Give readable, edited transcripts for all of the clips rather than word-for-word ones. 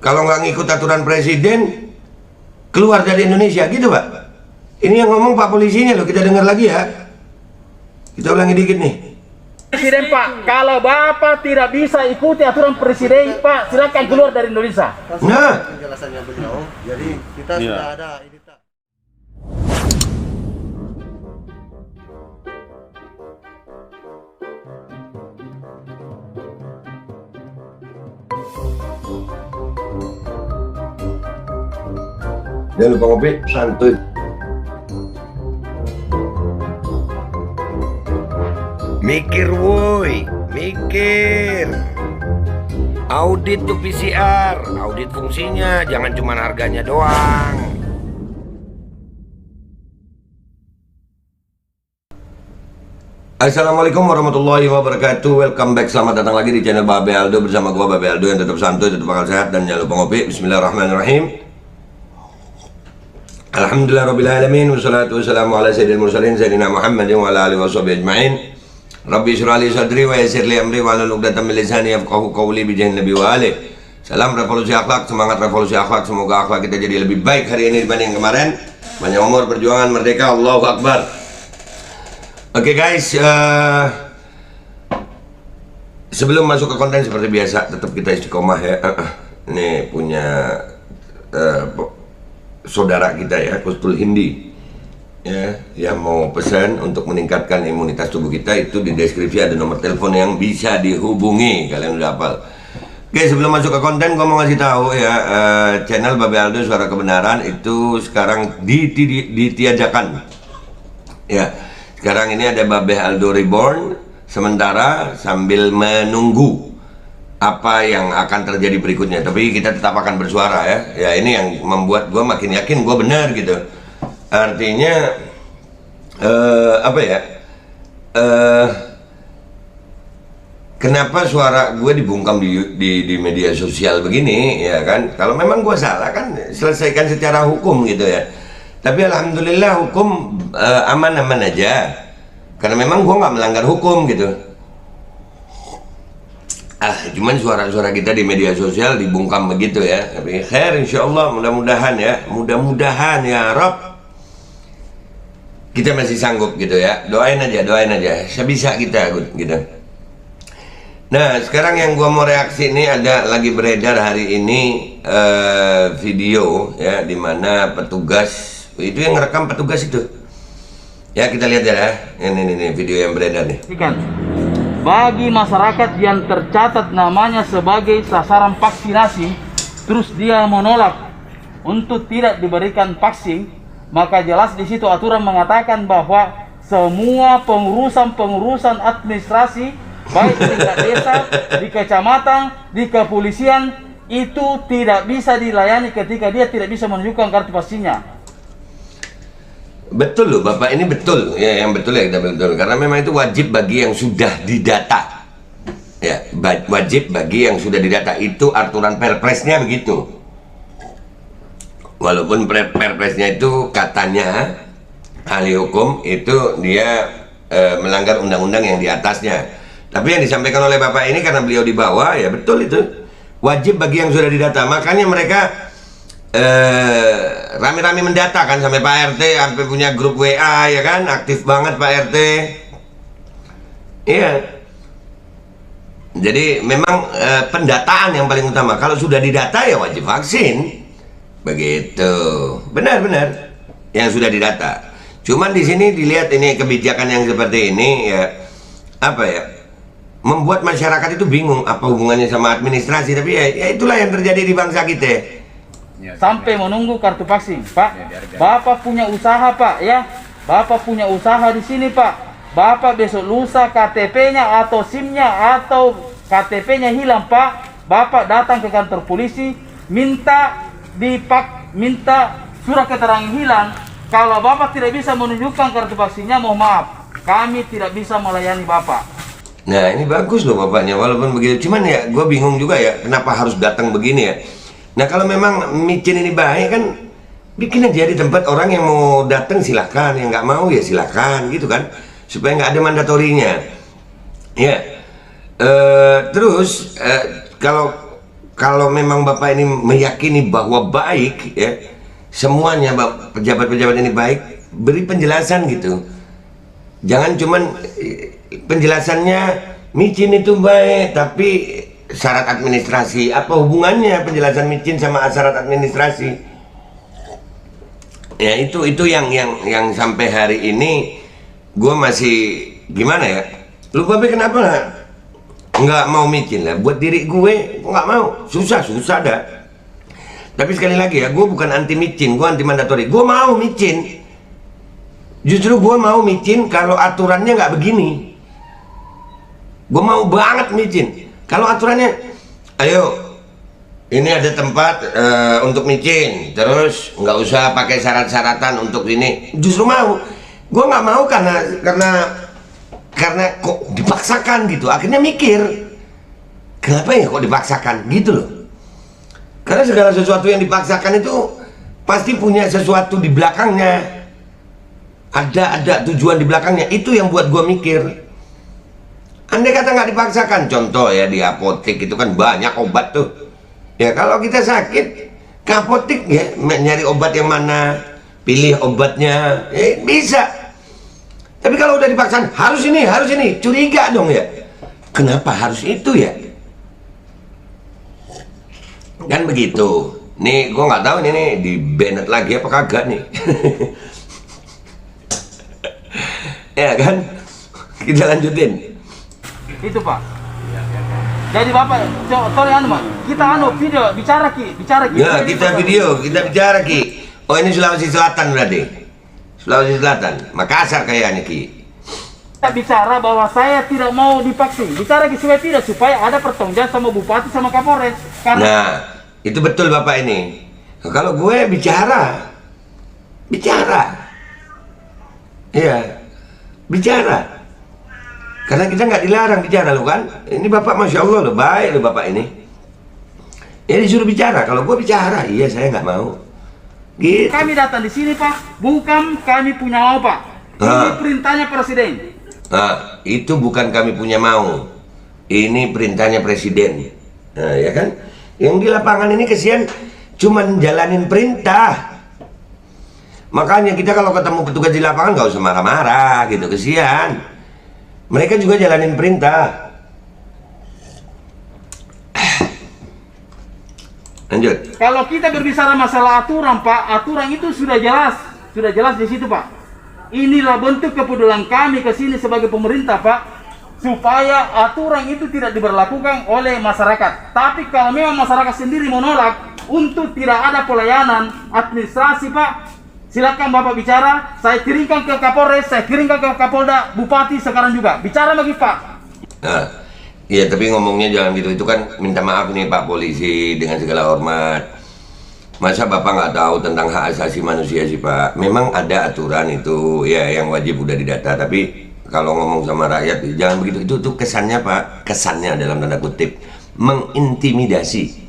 Kalau nggak ngikut aturan presiden, keluar dari Indonesia, gitu Pak. Ini yang ngomong Pak polisinya loh, kita dengar lagi ya. Kita ulangi dikit nih. Presiden Pak, kalau Bapak tidak bisa ikuti aturan presiden Pak, silakan keluar dari Indonesia. Nah, Penjelasannya beliau, jadi kita sudah ada ini tak. jangan lupa ngopi, santuy. Mikir woi, mikir. Audit tuh PCR, audit fungsinya, jangan cuma harganya doang. Assalamualaikum warahmatullahi wabarakatuh. Welcome back, selamat datang lagi di channel Babe Aldo bersama gua Babe Aldo yang tetap santuy, tetap bakal sehat dan jangan lupa ngopi. Bismillahirrahmanirrahim. Alhamdulillahirrabbilalamin. Wassalatu wassalamu ala sayyidil mursalin sayyidina Muhammadin wa ala alihi washabihi ajma'in. Rabbi syrah li sadri wa yassir li amri wa hlul 'uqdatam min lisani yafqahu qawli bi jahin nabi wa alihi. Salam revolusi akhlak, semangat revolusi akhlak. Semoga akhlak kita jadi lebih baik hari ini dibanding kemarin. Banyak umur, perjuangan, merdeka, Allahu Akbar. Oke guys, sebelum masuk ke konten seperti biasa, tetap kita istiqomah ya. Ini punya saudara kita ya, Kustul Hindi ya, yang mau pesan untuk meningkatkan imunitas tubuh kita. Itu di deskripsi ada nomor telepon yang bisa dihubungi, kalian udah hafal. Oke, sebelum masuk ke konten, gue mau ngasih tahu ya, channel Babe Aldo Suara Kebenaran itu sekarang ditiadakan ya. Sekarang ini ada Babe Aldo Reborn sementara sambil menunggu apa yang akan terjadi berikutnya. Tapi kita tetap akan bersuara ya. Ya ini yang membuat gue makin yakin gue benar gitu. Artinya apa ya? Kenapa suara gue dibungkam di media sosial begini ya kan? Kalau memang gue salah kan selesaikan secara hukum gitu ya. Tapi alhamdulillah hukum aman-aman aja. Karena memang gue nggak melanggar hukum gitu. Cuman suara-suara kita di media sosial dibungkam begitu ya. Tapi khair insyaallah, mudah-mudahan ya. Mudah-mudahan ya Rob. Kita masih sanggup gitu ya. Doain aja. Sebisa kita gitu. Nah, sekarang yang gua mau reaksi ini ada lagi beredar hari ini video ya, dimana petugas itu yang ngerekam petugas itu. Ya kita lihat ya. Ini video yang beredar nih. Bagi masyarakat yang tercatat namanya sebagai sasaran vaksinasi, terus dia menolak untuk tidak diberikan vaksin, maka jelas di situ aturan mengatakan bahwa semua pengurusan administrasi baik di tingkat desa, di kecamatan, di kepolisian itu tidak bisa dilayani ketika dia tidak bisa menunjukkan kartu vaksinnya. Betul loh Bapak, ini betul ya, yang betul ya kita betul, karena memang itu wajib bagi yang sudah didata ya, wajib bagi yang sudah didata. Itu aturan perpresnya begitu, walaupun perpresnya itu katanya ahli hukum itu dia melanggar undang-undang yang di atasnya. Tapi yang disampaikan oleh Bapak ini karena beliau di bawah ya, betul itu wajib bagi yang sudah didata. Makanya mereka rame-rame mendata kan, sampai Pak RT sampai punya grup WA ya kan, aktif banget Pak RT. Iya. Jadi memang pendataan yang paling utama. Kalau sudah didata ya wajib vaksin. Begitu. Benar-benar yang sudah didata. Cuman di sini dilihat ini kebijakan yang seperti ini ya, apa ya? Membuat masyarakat itu bingung apa hubungannya sama administrasi. Tapi ya itulah yang terjadi di bangsa kita. Sampai menunggu kartu vaksin, Pak. Bapak punya usaha, Pak, ya. Bapak punya usaha di sini, Pak. Bapak besok lusa KTP-nya atau SIM-nya atau KTP-nya hilang, Pak. Bapak datang ke kantor polisi, minta surat keterangan hilang. Kalau Bapak tidak bisa menunjukkan kartu vaksinnya, mohon maaf, kami tidak bisa melayani Bapak. Nah, ini bagus loh Bapaknya, walaupun begitu. Cuman ya, gue bingung juga ya, kenapa harus datang begini ya. Nah kalau memang micin ini baik kan, bikin aja di tempat orang yang mau datang silahkan, yang nggak mau ya silahkan gitu kan, supaya nggak ada mandatorinya. Ya, terus kalau kalau memang Bapak ini meyakini bahwa baik ya, semuanya pejabat-pejabat ini baik, beri penjelasan gitu. Jangan cuman penjelasannya micin itu baik, tapi syarat administrasi. Apa hubungannya penjelasan micin sama syarat administrasi? Ya itu yang sampai hari ini gue masih gimana ya? Lu Babe kenapa nggak mau micin lah? Buat diri gue nggak mau, susah dah. Tapi sekali lagi ya, gue bukan anti micin, gue anti mandatori. Gue mau micin. Justru gue mau micin kalau aturannya nggak begini. Gue mau banget micin. Kalau aturannya, ayo, ini ada tempat untuk micin, terus nggak usah pakai syarat-syaratan untuk ini. Justru mau. Gue nggak mau karena kok dipaksakan gitu. Akhirnya mikir, kenapa ya kok dipaksakan gitu loh. Karena segala sesuatu yang dipaksakan itu pasti punya sesuatu di belakangnya. Ada tujuan di belakangnya. Itu yang buat gue mikir. Andai kata nggak dipaksakan, contoh ya di apotek itu kan banyak obat tuh. Ya kalau kita sakit ke apotek ya nyari obat yang mana, pilih obatnya, bisa. Tapi kalau udah dipaksakan harus ini, curiga dong ya. Kenapa harus itu ya? Kan begitu. Nih gue nggak tahu nih di banned lagi apa kagak nih. Ya kan, kita lanjutin. Itu Pak. Jadi Bapak, sorry kita video bicara ki. Ya kita bicara ki. Oh ini Sulawesi Selatan berarti. Sulawesi Selatan, Makassar kayaknya ki. Kita bicara bahwa saya tidak mau divaksin. Bicara ki supaya ada pertanggungan sama Bupati sama Kapolres. Nah itu betul Bapak ini. Kalau gue bicara. Iya. Bicara, karena kita nggak dilarang bicara loh kan. Ini Bapak Masya Allah loh, baik loh Bapak ini. Ya disuruh bicara, kalau gue bicara, iya saya nggak mau. Gitu. Kami datang di sini Pak, bukan kami punya mau Pak. Ini perintahnya Presiden. Nah, itu bukan kami punya mau. Ini perintahnya Presiden. Nah ya kan, yang di lapangan ini kesian, cuman jalanin perintah. Makanya kita kalau ketemu petugas di lapangan nggak usah marah-marah gitu, kesian. Mereka juga jalanin perintah. Lanjut. Kalau kita berbicara masalah aturan Pak, aturan itu sudah jelas di situ Pak. Inilah bentuk kepedulian kami ke sini sebagai pemerintah Pak, supaya aturan itu tidak diberlakukan oleh masyarakat. Tapi kalau memang masyarakat sendiri menolak untuk tidak ada pelayanan administrasi Pak, silakan Bapak bicara, saya kirimkan ke Kapolres, saya kirimkan ke Kapolda, Bupati sekarang juga. Bicara lagi Pak. Nah, iya tapi ngomongnya jangan gitu, itu kan minta maaf nih Pak Polisi dengan segala hormat. Masa Bapak nggak tahu tentang hak asasi manusia sih Pak? Memang ada aturan itu ya yang wajib udah didata, tapi kalau ngomong sama rakyat jangan begitu. Itu kesannya Pak, kesannya dalam tanda kutip mengintimidasi.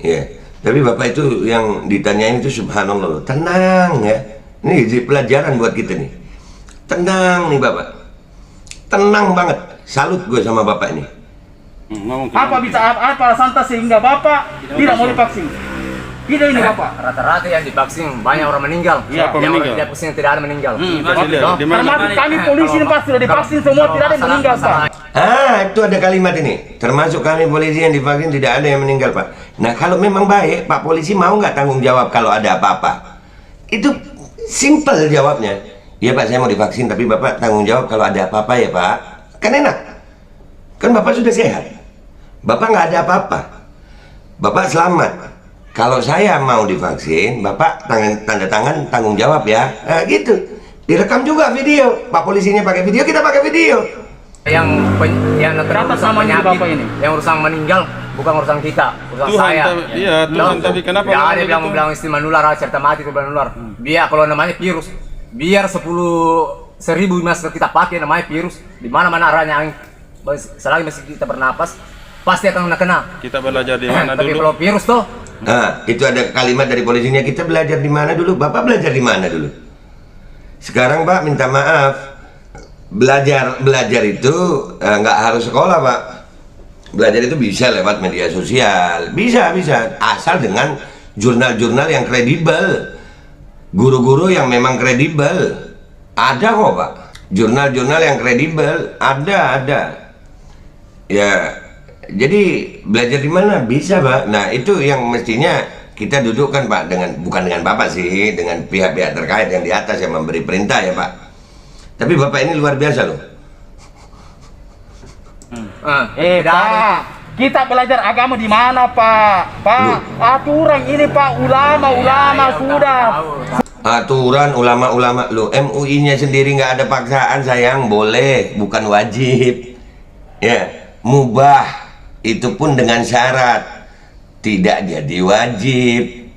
Ya. Tapi Bapak itu yang ditanyain itu subhanallah loh. Tenang ya. Ini jadi pelajaran buat kita nih. Tenang nih Bapak. Tenang banget. Salut gue sama Bapak ini. Apa alasan sehingga Bapak tidak mau divaksin? Tidak ini Bapak. Rata-rata yang divaksin banyak orang meninggal. Iya, yang orang tidak divaksin tidak ada meninggal. Termasuk kami polisi Pak sudah divaksin semua tidak ada yang meninggal Pak. Itu ada kalimat ini. Termasuk kami polisi yang divaksin tidak ada yang meninggal Pak. Nah kalau memang baik, Pak Polisi mau nggak tanggung jawab kalau ada apa-apa? Itu simple jawabnya. Iya Pak, saya mau divaksin, tapi Bapak tanggung jawab kalau ada apa-apa ya Pak. Kan enak. Kan Bapak sudah sehat. Bapak nggak ada apa-apa. Bapak selamat. Kalau saya mau divaksin, Bapak tanda tangan tanggung jawab ya. Nah, gitu. Direkam juga video. Pak Polisinya pakai video, kita pakai video. Yang Kata sama penyakit, Bapak ini. yang urusan meninggal bukan urusan kita, urusan Tuhan, saya. Tuhan, tapi kenapa tidak ada begitu? bilang istilah menular, cerita mati itu menular. Biar kalau namanya virus, biar 10.000 masker kita pakai namanya virus, di mana-mana arahnya angin, selagi masih kita bernapas, pasti akan kena. Kita belajar di mana Tapi dulu? kalau virus tuh, Nah, itu ada kalimat dari polisinya, kita belajar di mana dulu? Bapak belajar di mana dulu? Sekarang Pak minta maaf. Belajar itu nggak harus sekolah Pak. Belajar itu bisa lewat media sosial, bisa asal dengan jurnal-jurnal yang kredibel, guru-guru yang memang kredibel. Ada kok Pak, jurnal-jurnal yang kredibel ada. Ya, jadi belajar di mana bisa Pak. Nah itu yang mestinya kita dudukkan Pak, bukan dengan Bapak sih, dengan pihak-pihak terkait yang di atas yang memberi perintah ya Pak. Tapi Bapak ini luar biasa loh. Pak, kita belajar agama di mana Pak? Aturan ini Pak, ulama sudah. Aturan ulama-ulama lo, MUI-nya sendiri nggak ada paksaan sayang, boleh, bukan wajib. Ya, mubah itu pun dengan syarat, tidak jadi wajib.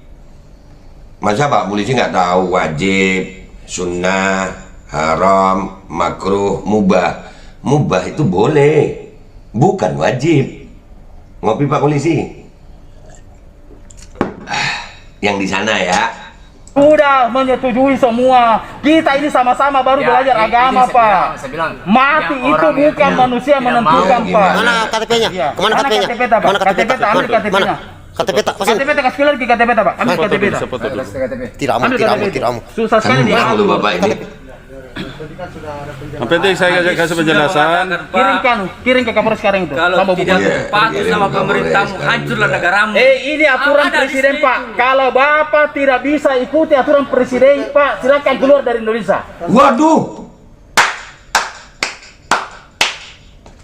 Masa Pak polisi nggak tahu wajib, sunnah, haram, makruh, mubah? Mubah itu boleh, bukan wajib. Ngopi Pak polisi. Yang di sana ya. Sudah menyetujui semua. Kita ini sama-sama baru belajar agama Pak. Mati itu bukan manusia menentukan Pak. Mana KTP-nya? Iya. Kemana KTP-nya? KTP tak, Pak? Mana KTP tak, ambil KTP-nya. KTP tak, KTP tak, kasih lagi KTP tak Pak. Ambil KTP tak. Tidak aman, Ambil tidak aman, KTP. tidak aman. Susah sekali dia. Tenang lu Bapak ini. Yang penting saya kasih penjelasan. Kirim ke Kapolres sekarang itu. Kalau Sama tidak buku. patuh sama pemerintahmu, hancurlah negaramu. Ini aturan Ada di presiden situ. Pak. Kalau Bapak tidak bisa ikuti aturan presiden Pak, silakan keluar dari Indonesia. Waduh.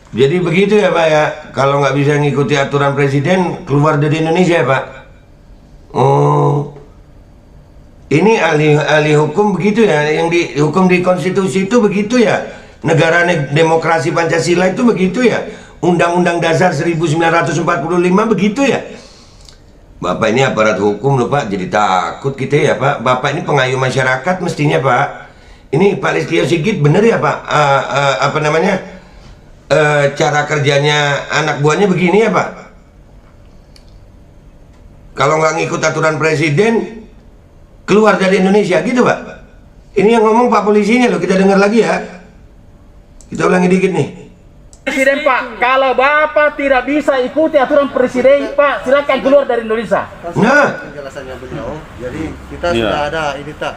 Jadi begitu ya Pak ya. Kalau nggak bisa ngikuti aturan presiden, keluar dari Indonesia ya Pak. Oh. Ini ahli hukum begitu ya, yang di hukum di konstitusi itu begitu ya. Negara demokrasi Pancasila itu begitu ya. Undang-Undang Dasar 1945 begitu ya. Bapak ini aparat hukum loh Pak, jadi takut kita ya Pak. Bapak ini pengayuh masyarakat mestinya Pak. Ini Pak Listio Sigit bener ya Pak? Cara kerjanya anak buahnya begini ya Pak. Kalau nggak ngikut aturan presiden, keluar dari Indonesia gitu Pak. Ini yang ngomong Pak polisinya loh, kita dengar lagi ya. Kita ulangi dikit nih. Presiden Pak, kalau Bapak tidak bisa ikuti aturan presiden Pak, silakan keluar dari Indonesia. Nah, Penjelasannya beliau. Jadi kita Iya. sudah ada ini tak.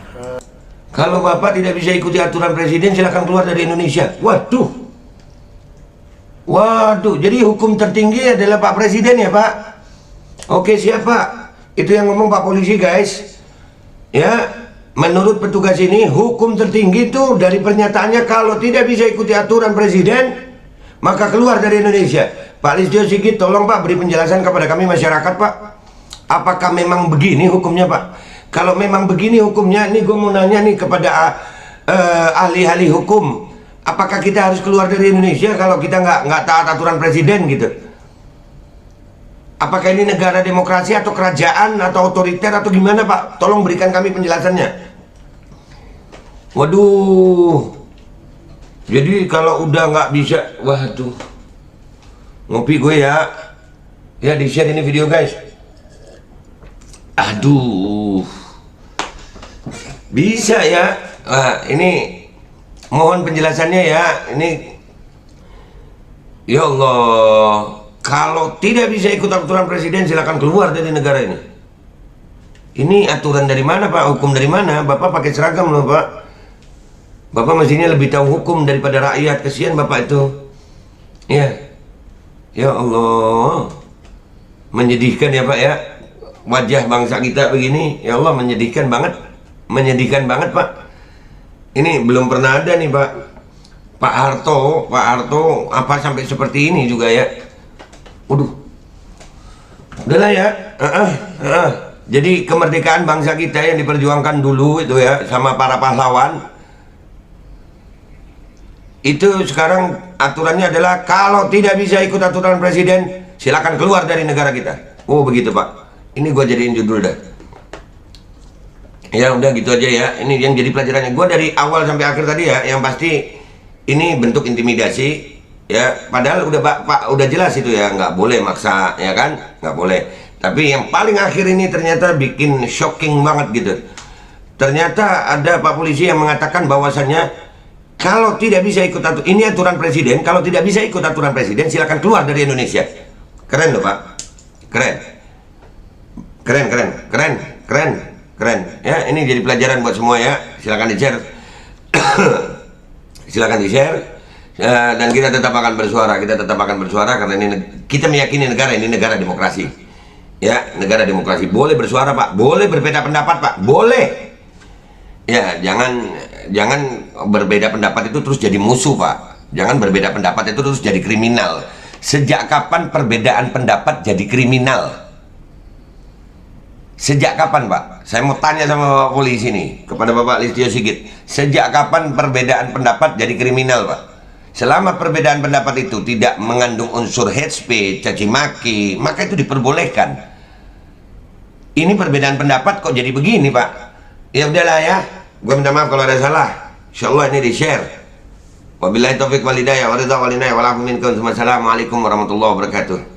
kalau Bapak tidak bisa ikuti aturan presiden, silakan keluar dari Indonesia. Waduh, jadi hukum tertinggi adalah Pak Presiden ya Pak? Oke siap Pak. Itu yang ngomong Pak polisi guys. Ya, menurut petugas ini hukum tertinggi itu dari pernyataannya kalau tidak bisa ikuti aturan presiden, maka keluar dari Indonesia. Pak Listio Sigit, tolong Pak beri penjelasan kepada kami masyarakat Pak. Apakah memang begini hukumnya Pak? Kalau memang begini hukumnya, ini gue mau nanya nih kepada ahli-ahli hukum. Apakah kita harus keluar dari Indonesia kalau kita nggak taat aturan presiden gitu? Apakah ini negara demokrasi atau kerajaan atau otoriter atau gimana Pak? Tolong berikan kami penjelasannya. Waduh. Jadi kalau udah nggak bisa, waduh. Ngopi gue ya. Ya di share ini video guys. Aduh. Bisa ya. Ini mohon penjelasannya ya. Ini. Ya Allah. Kalau tidak bisa ikut aturan presiden, silakan keluar dari negara ini. Ini aturan dari mana Pak? Hukum dari mana? Bapak pakai seragam loh Pak. Bapak mestinya lebih tahu hukum daripada rakyat. Kesian Bapak itu. Ya. Ya Allah. Menyedihkan ya Pak ya. Wajah bangsa kita begini. Ya Allah, menyedihkan banget. Menyedihkan banget Pak. Ini belum pernah ada nih Pak. Pak Harto apa sampai seperti ini juga ya. Waduh, udahlah ya. Jadi kemerdekaan bangsa kita yang diperjuangkan dulu itu ya sama para pahlawan, itu sekarang aturannya adalah kalau tidak bisa ikut aturan presiden, silakan keluar dari negara kita. Oh begitu Pak. Ini gua jadiin judul dah. Ya udah gitu aja ya. Ini yang jadi pelajarannya. Gua dari awal sampai akhir tadi ya, yang pasti ini bentuk intimidasi. Ya, padahal udah jelas itu ya, nggak boleh maksa, ya kan, nggak boleh. Tapi yang paling akhir ini ternyata bikin shocking banget gitu. Ternyata ada Pak polisi yang mengatakan bahwasannya kalau tidak bisa ikut ini aturan presiden, kalau tidak bisa ikut aturan presiden, silakan keluar dari Indonesia. Keren loh Pak, keren. Ya, ini jadi pelajaran buat semua ya. Silakan di-share. Silakan di-share. Dan kita tetap akan bersuara. Karena ini kita meyakini negara ini negara demokrasi. Ya, negara demokrasi. Boleh bersuara Pak, boleh berbeda pendapat Pak, boleh. Ya, jangan berbeda pendapat itu terus jadi musuh Pak. Jangan berbeda pendapat itu terus jadi kriminal. Sejak kapan perbedaan pendapat jadi kriminal? Sejak kapan Pak? Saya mau tanya sama Bapak polisi nih, kepada Bapak Listio Sigit. Sejak kapan perbedaan pendapat jadi kriminal Pak? Selama perbedaan pendapat itu tidak mengandung unsur hate speech, caci maki, maka itu diperbolehkan. Ini perbedaan pendapat kok jadi begini Pak? Ya udahlah ya, gue minta maaf kalau ada salah. Insyaallah ini di-share. Wabillahi taufiq wal hidayah, wa ridha wal inayah, wa lafu minkum. Wassalamualaikum warahmatullahi wabarakatuh.